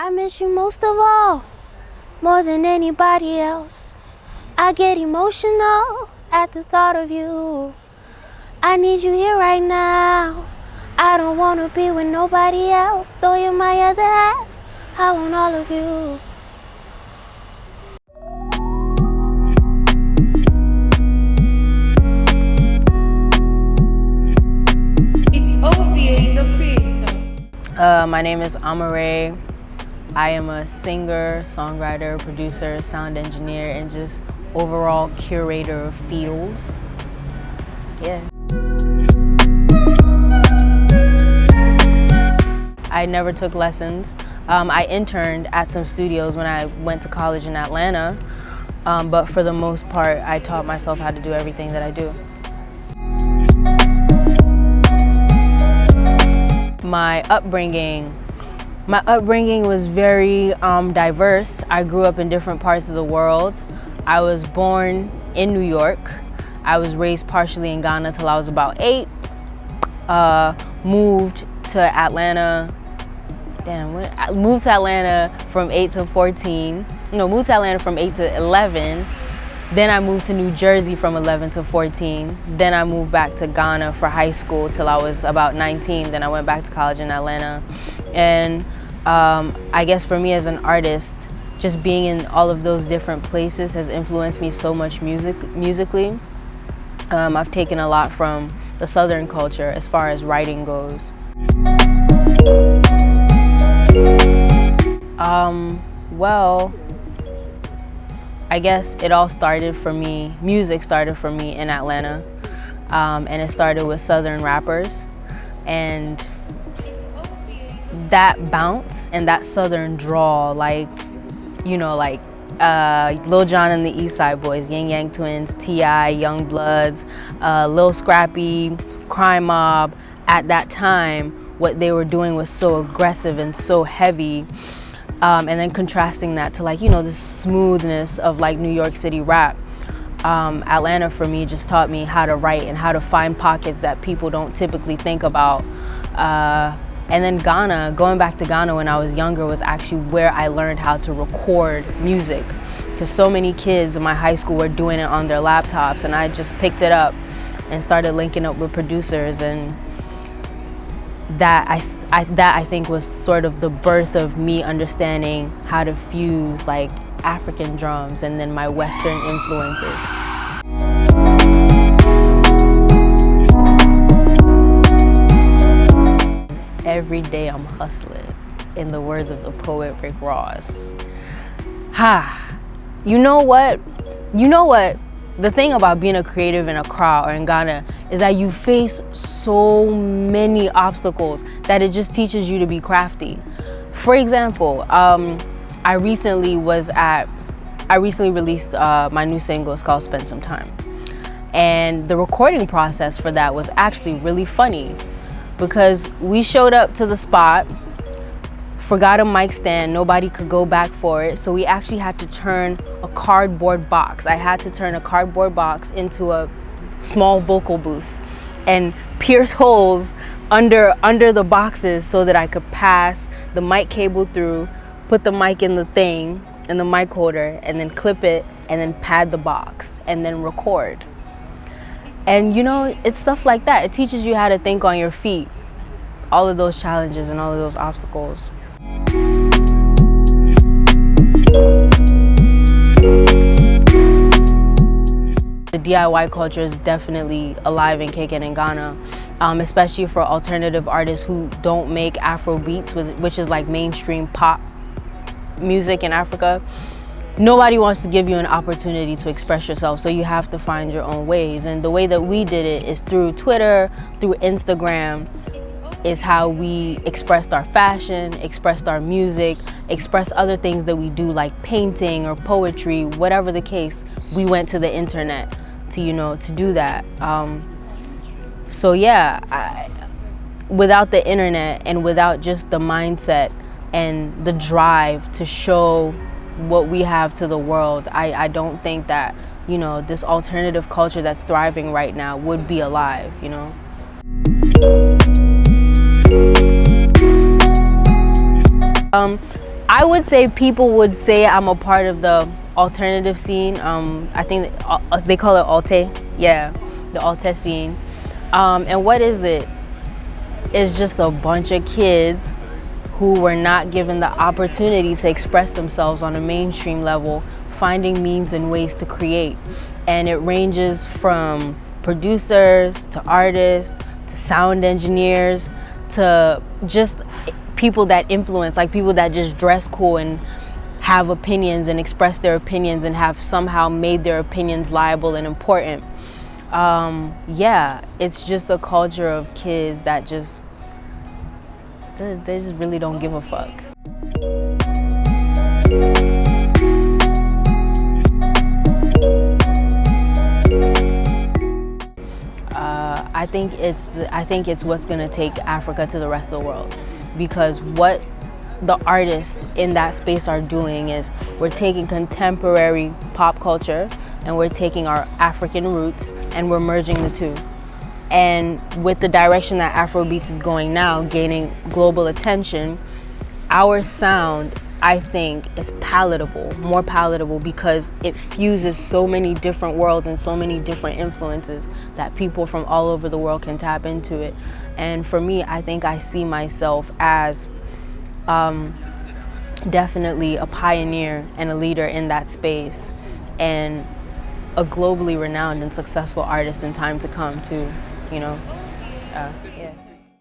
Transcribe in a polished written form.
I miss you most of all, more than anybody else. I get emotional at the thought of you. I need you here right now. I don't wanna be with nobody else. Though you're my other half, I want all of you. It's OVA, the creator. My name is Amaarae. I am a singer, songwriter, producer, sound engineer, and just overall curator of feels. Yeah. I never took lessons. I interned at some studios when I went to college in Atlanta, but for the most part, I taught myself how to do everything that I do. My upbringing was very diverse. I grew up in different parts of the world. I was born in New York. I was raised partially in Ghana till I was about 8. Moved to Atlanta. Moved to Atlanta from 8 to 14. No, moved to Atlanta from 8 to 11. Then I moved to New Jersey from 11 to 14. Then I moved back to Ghana for high school till I was about 19. Then I went back to college in Atlanta. And I guess for me as an artist, just being in all of those different places has influenced me so much musically. I've taken a lot from the Southern culture as far as writing goes. Well, I guess it all started for me, music started for me in Atlanta, and it started with Southern rappers, and that bounce and that Southern drawl, like, you know, like Lil Jon and the East Side Boys, Yang Yang Twins, T.I., Young Bloods, Lil Scrappy, Crime Mob. At that time, what they were doing was so aggressive and so heavy. And then contrasting that to, like, you know, the smoothness of like New York City rap. Atlanta for me just taught me how to write and how to find pockets that people don't typically think about. And then Ghana, going back to Ghana when I was younger, was actually where I learned how to record music. Because so many kids in my high school were doing it on their laptops, and I just picked it up and started linking up with producers, and that I think was sort of the birth of me understanding how to fuse like African drums and then my Western influences. Every day I'm hustling, in the words of the poet Rick Ross. You know what? The thing about being a creative in Accra or in Ghana is that you face so many obstacles that it just teaches you to be crafty. For example, I recently released my new single. It's called Spend Some Time. And the recording process for that was actually really funny because we showed up to the spot, forgot a mic stand, nobody could go back for it, so we actually had to turn a cardboard box. I had to turn a cardboard box into a small vocal booth and pierce holes under the boxes so that I could pass the mic cable through, put the mic in the thing, in the mic holder, and then clip it, and then pad the box, and then record. And you know, it's stuff like that. It teaches you how to think on your feet. All of those challenges and all of those obstacles. The DIY culture is definitely alive and kicking in Ghana, especially for alternative artists who don't make Afro beats, which is like mainstream pop music in Africa. Nobody wants to give you an opportunity to express yourself, so you have to find your own ways. And the way that we did it is through Twitter, through Instagram, is how we expressed our fashion, expressed our music, expressed other things that we do like painting or poetry, whatever the case. We went to the internet to do that. So yeah, without the internet and without just the mindset and the drive to show what we have to the world, I don't think that, you know, this alternative culture that's thriving right now would be alive, you know. I would say people would say I'm a part of the alternative scene. I think they call it Alte. Yeah, the Alte scene. And what is it? It's just a bunch of kids who were not given the opportunity to express themselves on a mainstream level, finding means and ways to create. And it ranges from producers to artists to sound engineers to just people that influence, like people that just dress cool and have opinions and express their opinions and have somehow made their opinions liable and important. Yeah, it's just a culture of kids that they just really don't give a fuck. I think it's what's gonna take Africa to the rest of the world, because what the artists in that space are doing is we're taking contemporary pop culture and we're taking our African roots and we're merging the two. And with the direction that Afrobeats is going now, gaining global attention, our sound, I think, is palatable, more palatable, because it fuses so many different worlds and so many different influences that people from all over the world can tap into it. And for me, I think I see myself as definitely a pioneer and a leader in that space, and a globally renowned and successful artist in time to come too, you know. Yeah.